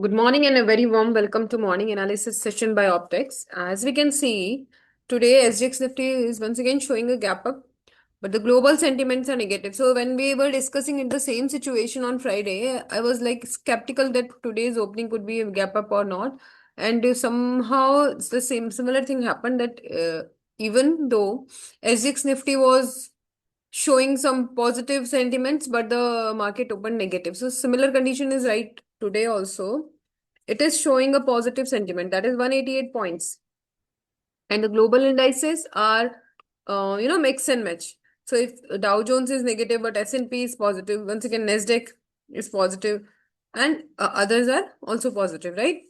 Good morning and a very warm welcome to morning analysis session by Optics. As we can see, today SGX Nifty is once again showing a gap up, but the global sentiments are negative. So when we were discussing in the same situation on Friday, I was like skeptical that today's opening could be a gap up or not. And somehow it's the same similar thing happened that even though SGX Nifty was showing some positive sentiments, but the market opened negative. So similar condition is right today also. It is showing a positive sentiment, that is 188 points. And the global indices are, mix and match. So if Dow Jones is negative, but S&P is positive, once again, Nasdaq is positive, and others are also positive, right?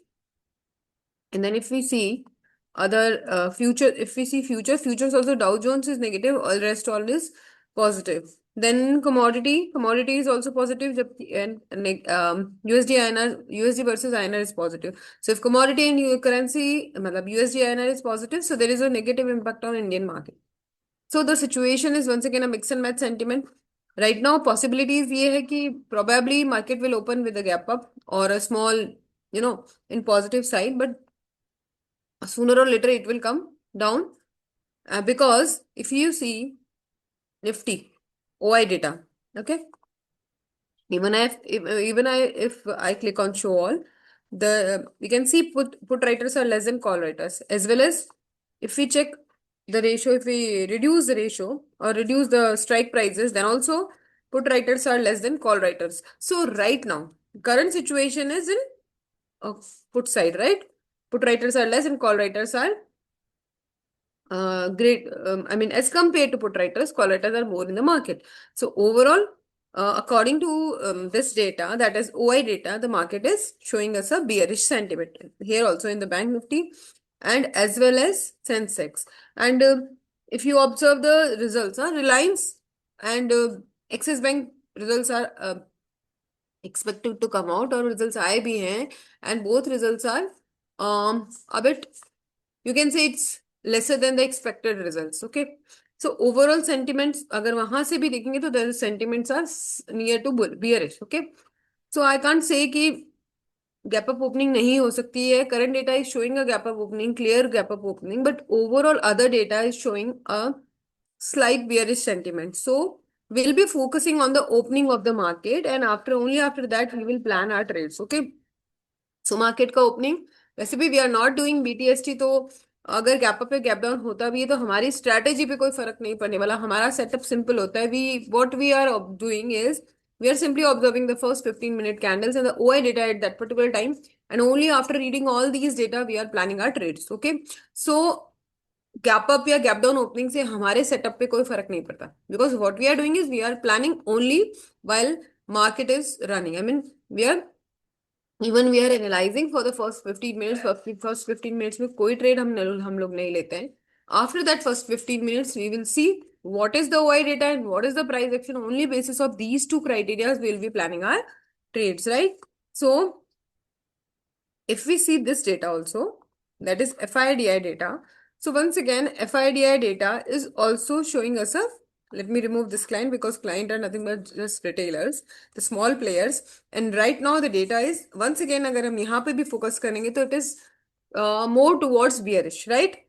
And then if we see other if we see futures also Dow Jones is negative, all rest all is positive. Then commodity is also positive, and USD INR, USD versus INR is positive. So if commodity and currency, matlab USD INR is positive, so there is a negative impact on Indian market. So the situation is once again a mix and match sentiment. Right now, possibilities ये है कि probably market will open with a gap up or a small, in positive side, but sooner or later it will come down because if you see Nifty OI data, okay, if I click on show all, the we can see put writers are less than call writers, as well as if we check the ratio, if we reduce the ratio or reduce the strike prices, then also put writers are less than call writers. So right now current situation is in put side, right? Put writers are less and call writers are great. I mean, as compared to put writers, call writers are more in the market. So overall, according to this data, that is OI data, the market is showing us a bearish sentiment here also in the Bank Nifty and as well as Sensex. And if you observe the results, Reliance and Axis Bank results are expected to come out, or results आए भी हैं, and both results are a bit, you can say it's lesser than the expected results. Okay, so overall sentiments अगर वहां से भी देखेंगे तो the sentiments are near to bearish. Okay, so I can't say कि gap up opening नहीं हो सकती है. Current data is showing a gap up opening, clear gap up opening, but overall other data is showing a slight bearish sentiment. So we'll be focusing on the opening of the market, and only after that we will plan our trades. Okay, so market का opening, वैसे भी we are not doing BTST, तो अगर gap up पे gap down होता भी है तो हमारी स्ट्रैटेजी पे कोई फर्क नहीं पड़ने वाला. हमारा सेटअप सिंपल होता है. We what we are doing is we are simply observing the first 15-minute candles and the OI data at that particular time, and only after reading all these data we are planning our trades. Okay, so gap up या gap down opening से हमारे setup पे कोई फर्क नहीं पड़ता, because what we are doing is we are planning only while market is running. I mean, we are even we are analysing for the first 15 minutes. First 15 minutes में कोई trade हम लोग नहीं लेते हैं. After that first 15 minutes we will see what is the OI data and what is the price action. Only basis of these two criteria we will be planning our trades, right? So if we see this data also, that is FIDI data. So once again, FIDI data is also showing us a, let me remove this client because client are nothing but just retailers, the small players. And right now the data is, once again, अगर हम यहाँ पे भी focus करेंगे तो it is more towards bearish, right?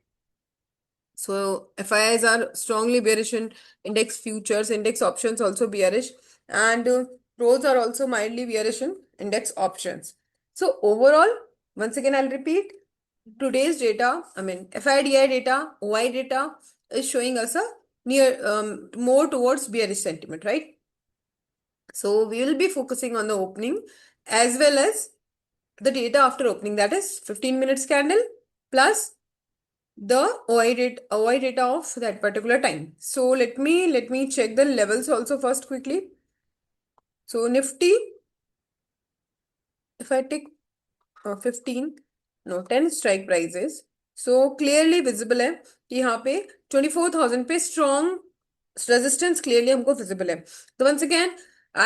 So FIIs are strongly bearish in index futures, index options also bearish, and pros are also mildly bearish in index options. So overall, once again, I'll repeat, today's data, I mean FIDI data, OI data is showing us a near more towards bearish sentiment, right? So we will be focusing on the opening as well as the data after opening, that is 15 minutes candle plus the OI data of that particular time. So let me check the levels also first quickly. So Nifty, if I take 15, no 10 strike prices, so clearly visible है कि यहाँ पे 24,000 पे strong resistance clearly हमको visible है. तो once again,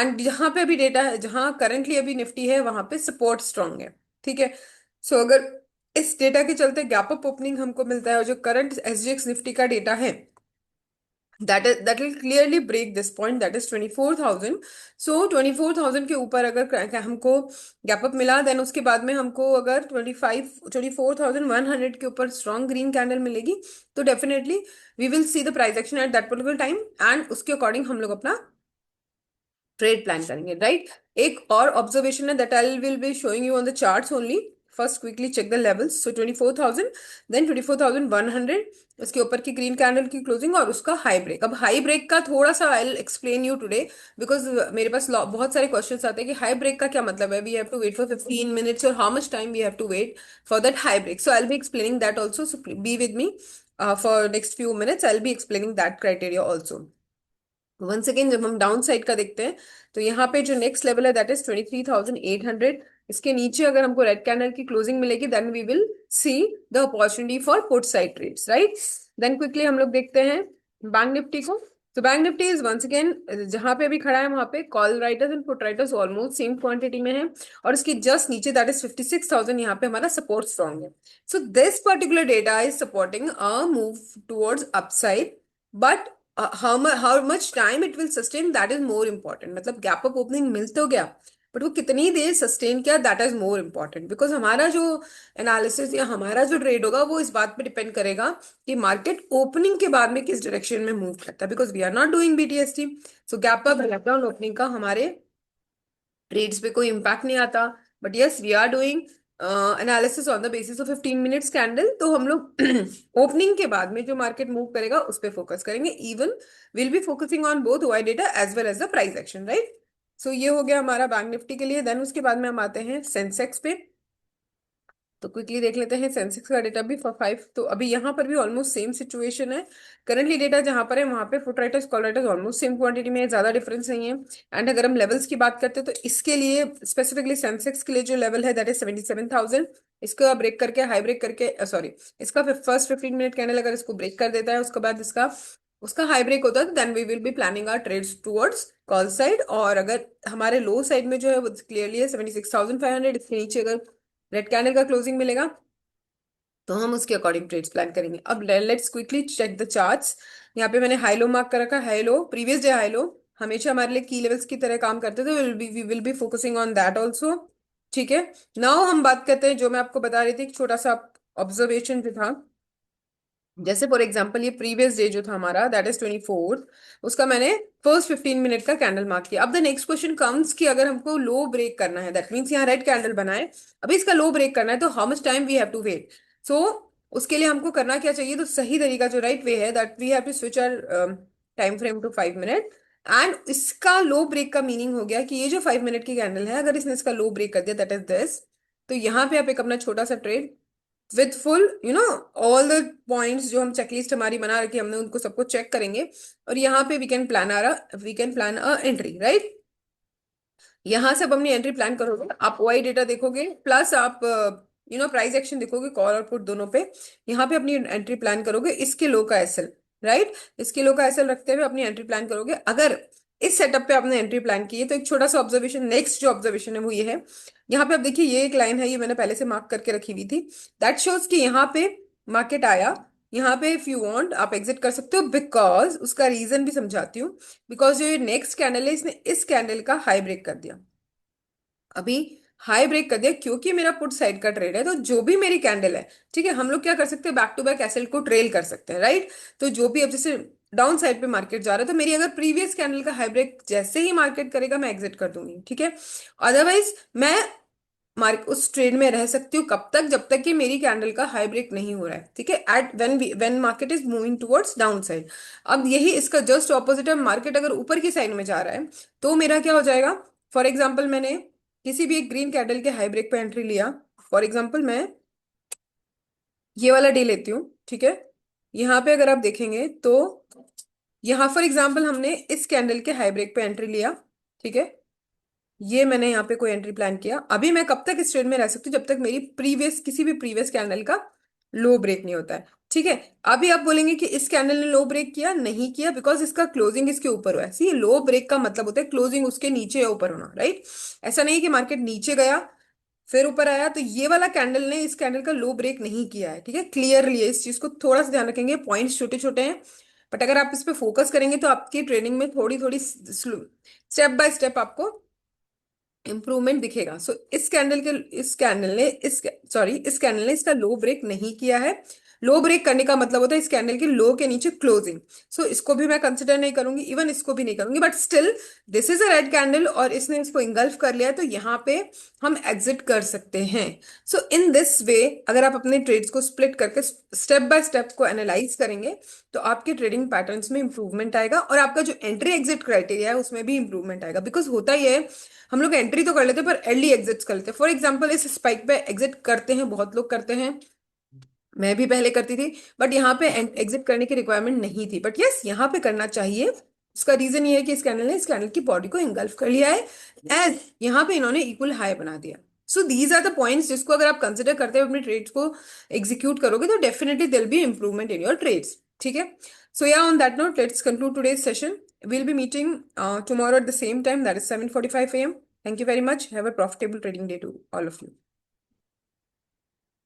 and जहाँ पे अभी डेटा है, जहाँ currently अभी निफ्टी है, वहां पे support strong है. ठीक है. सो अगर इस डेटा के चलते गैप अप ओपनिंग हमको मिलता है, और जो करंट एसजीएक्स निफ्टी का डेटा है that will clearly break this point, that is 24,000. So 24,000 के ऊपर अगर हमको गैप अप मिला, देन उसके बाद में हमको अगर 24,100 के ऊपर स्ट्रॉन्ग ग्रीन कैंडल मिलेगी, तो definitely we will see the price action at that particular time, and उसके अकॉर्डिंग हम लोग अपना ट्रेड प्लान करेंगे, राइट। एक और ऑब्जर्वेशन है that I will be showing you on the charts only. First quickly check the levels. So 24,000, then 24,100, उसके ऊपर की ग्रीन कैंडल की क्लोजिंग और उसका हाई ब्रेक। अब हाई ब्रेक का थोड़ा सा I will explain you today, because मेरे पास बहुत सारे क्वेश्चंस आते हैं कि हाई ब्रेक का क्या मतलब है, we have to wait for 15 minutes, और how much time we have to wait for that high break. So I will be explaining that also, so be with me for next few minutes, I will be explaining that criteria also. Once again जब हम down side का देखते हैं, तो यहाँ पे जो next level है दैट इज 23,800। इसके नीचे अगर हमको रेड कैंडल की क्लोजिंग मिलेगी, then we will see the opportunity for put side trades, right. Then quickly हम लोग देखते हैं बैंक निफ्टी को। तो Bank Nifty is once again जहां पे अभी खड़ा है वहां पे call writers and put writers almost same quantity में है, और इसकी जस्ट नीचे दैट इज 56,000, यहाँ पे हमारा सपोर्ट स्ट्रॉन्ग है। So this particular data is supporting a move towards upside, but how much time it will sustain that is more important. मतलब गैप अप ओपनिंग मिल तो गया, बट वो कितनी देर सस्टेन किया, that is more important, because हमारा जो analysis या हमारा जो ट्रेड होगा वो इस बात पे डिपेंड करेगा कि मार्केट ओपनिंग के बाद में किस डायरेक्शन में मूव करता है, because we are not doing BTST. So gap up gap down opening का हमारे ट्रेड्स पे कोई इम्पैक्ट नहीं आता, but yes we are doing analysis on the basis of 15 minutes candle. तो हम लोग ओपनिंग के बाद में जो मार्केट मूव करेगा उस पर फोकस करेंगे, even will be focusing on both OI data as well as the price action, right. So ये हो गया हमारा बैंक निफ्टी के लिए। देन उसके बाद में हम आते हैं सेंसेक्स पे। तो क्विकली देख लेते हैं सेंसेक्स का डेटा भी फॉर 5। तो अभी यहाँ पर भी ऑलमोस्ट सेम सिचुएशन है। करंटली डेटा जहाँ पर है वहाँ पे foot writers call writers almost same quantity में है, ज्यादा डिफरेंस नहीं है। एंड अगर हम लेवल्स की बात करते हैं तो इसके लिए स्पेसिफिकली सेंसेक्स के लिए जो लेवल है दैट इज 77,000। इसको ब्रेक करके हाई ब्रेक करके सॉरी, इसका फर्स्ट 15 मिनट कैंडल अगर इसको ब्रेक कर देता है, उसके बाद इसका उसका हाई ब्रेक होता है, तो then we will be planning our trades towards call side. और अगर हमारे लो साइड में जो है वो क्लियरली है 76,500, इसके नीचे अगर रेड कैंडल का क्लोजिंग मिलेगा तो हम उसके अकॉर्डिंग ट्रेड्स प्लान करेंगे। अब let's quickly check the charts. यहाँ पे मैंने हाई लो मार्क कर रखा है। High low previous day high low हमेशा हमारे लिए की लेवल्स की तरह काम करते थे, we will be focusing on that also, ठीक है। नाउ हम बात करते हैं जो मैं आपको बता रही थी, एक छोटा सा ऑब्जर्वेशन जो था। जैसे फॉर एग्जाम्पल ये प्रीवियस डे जो था हमारा दैट इज 24, उसका मैंने फर्स्ट 15 मिनट का कैंडल मार्क किया। अब द नेक्स्ट क्वेश्चन कम्स कि अगर हमको लो ब्रेक करना है, दैट मीन्स यहाँ रेड कैंडल बना है, अभी इसका लो ब्रेक करना है, तो how much time we have to wait. So उसके लिए हमको करना क्या चाहिए, तो सही तरीका जो राइट वे है that we have to switch our time frame to 5 minute. And इसका लो ब्रेक का मीनिंग हो गया कि ये जो 5 मिनट की कैंडल है, अगर इसने इसका लो ब्रेक कर दिया दैट इज दिस, तो यहाँ पे आप एक अपना छोटा सा trade with full all the points जो हम चेकलिस्ट हमारी बना रखी हमने उनको सबको चेक करेंगे, और यहाँ पे we can plan a entry, right. यहाँ से अब अपनी एंट्री प्लान करोगे, आप ओआई डेटा देखोगे प्लस आप प्राइस एक्शन देखोगे, कॉल और पुट दोनों पे। यहाँ पे अपनी एंट्री प्लान करोगे इसके लो का एसएल, राइट। इसके लो का एसएल रखते हुए अपनी एंट्री प्लान करोगे। अगर इस सेटअप पे आपने एंट्री प्लान की है, तो एक छोटा सा ऑब्जर्वेशन, नेक्स्ट जो ऑब्जर्वेशन है वो ये है। यहाँ पे आप देखिए ये एक लाइन है, ये मैंने पहले से मार्क करके रखी हुई थी, दैट शोज कि यहाँ पे मार्केट आया। यहाँ पे इफ यू वांट आप एग्जिट कर सकते हो, बिकॉज उसका रीजन भी समझाती हूँ। बिकॉज जो ये नेक्स्ट कैंडल है इसने इस कैंडल का हाई ब्रेक कर दिया, अभी हाई ब्रेक कर दिया, क्योंकि मेरा पुट साइड का ट्रेड है, तो जो भी मेरी कैंडल है, ठीक है, हम लोग क्या कर सकते हैं, बैक टू बैक एसएल को ट्रेल कर सकते हैं, राइट। तो जो भी अब जैसे डाउन साइड पे मार्केट जा रहा है, तो मेरी अगर प्रीवियस कैंडल का हाई ब्रेक जैसे ही मार्केट करेगा मैं एग्जिट कर दूंगी, ठीक है। अदरवाइज मैं मार्क उस ट्रेड में रह सकती हूँ कब तक, जब तक कि मेरी कैंडल का हाई ब्रेक नहीं हो रहा है, ठीक है, at when market is moving towards down side. अब यही इसका जस्ट ऑपोजिट है, मार्केट अगर ऊपर की साइड में जा रहा है तो मेरा क्या हो जाएगा। फॉर एग्जाम्पल मैंने किसी भी एक ग्रीन कैंडल के हाई ब्रेक पे एंट्री लिया, फॉर एग्जाम्पल मैं ये वाला डे लेती हूँ, ठीक है। यहाँ पे अगर आप देखेंगे तो यहाँ फॉर एग्जाम्पल हमने इस कैंडल के हाई ब्रेक पे एंट्री लिया, ठीक है। ये मैंने यहाँ पे कोई एंट्री प्लान किया, अभी मैं कब तक इस ट्रेड में रह सकती हूँ, जब तक मेरी प्रीवियस किसी भी प्रीवियस कैंडल का लो ब्रेक नहीं होता है, ठीक है। अभी आप बोलेंगे कि इस कैंडल ने लो ब्रेक किया, नहीं किया, बिकॉज इसका क्लोजिंग इसके ऊपर हुआ है। सी लो ब्रेक का मतलब होता है क्लोजिंग उसके नीचे या ऊपर होना, राइट। ऐसा नहीं कि मार्केट नीचे गया फिर ऊपर आया, तो ये वाला कैंडल ने इस कैंडल का लो ब्रेक नहीं किया है, ठीक है। क्लियरली इस चीज को थोड़ा सा ध्यान रखेंगे, पॉइंट्स छोटे छोटे हैं। बट अगर आप इस पे फोकस करेंगे तो आपकी ट्रेडिंग में थोड़ी थोड़ी स्टेप बाय स्टेप आपको इंप्रूवमेंट दिखेगा। सो इस कैंडल ने इसका लो ब्रेक नहीं किया है। लो ब्रेक करने का मतलब होता है इस कैंडल के लो के नीचे क्लोजिंग। सो इसको भी मैं कंसिडर नहीं करूंगी, इवन इसको भी नहीं करूंगी, but still this is a red candle और इसने इसको इंगल्फ कर लिया है, तो यहाँ पे हम एग्जिट कर सकते हैं। सो इन दिस वे अगर आप अपने ट्रेड्स को स्प्लिट करके स्टेप बाय स्टेप को एनालाइज करेंगे तो आपके ट्रेडिंग पैटर्न्स में इंप्रूवमेंट आएगा और आपका जो एंट्री एग्जिट क्राइटेरिया है उसमें भी इंप्रूवमेंट आएगा। बिकॉज होता ही है, हम लोग एंट्री तो कर लेते हैं पर अर्ली एग्जिट्स कर लेते हैं। फॉर एग्जाम्पल इस स्पाइक पे एग्जिट करते हैं, बहुत लोग करते हैं, मैं भी पहले करती थी, बट यहाँ पे एग्जिट करने की रिक्वायरमेंट नहीं थी, बट यस यहाँ पे करना चाहिए। उसका रीजन ये है कि इस कैंडल ने इस कैंडल की बॉडी को इंगल्फ कर लिया है एज यहाँ पे इन्होंने इक्वल हाई बना दिया। So these are the points जिसको अगर आप कंसिडर करते हुए अपने ट्रेड्स को एग्जीक्यूट करोगे तो definitely will be improvement in your trades. ठीक है, so yeah on that note let's conclude today's session. we'll be meeting tomorrow at the same time, that is 7:45 a.m. Thank you very much. Have a profitable trading day to all of you.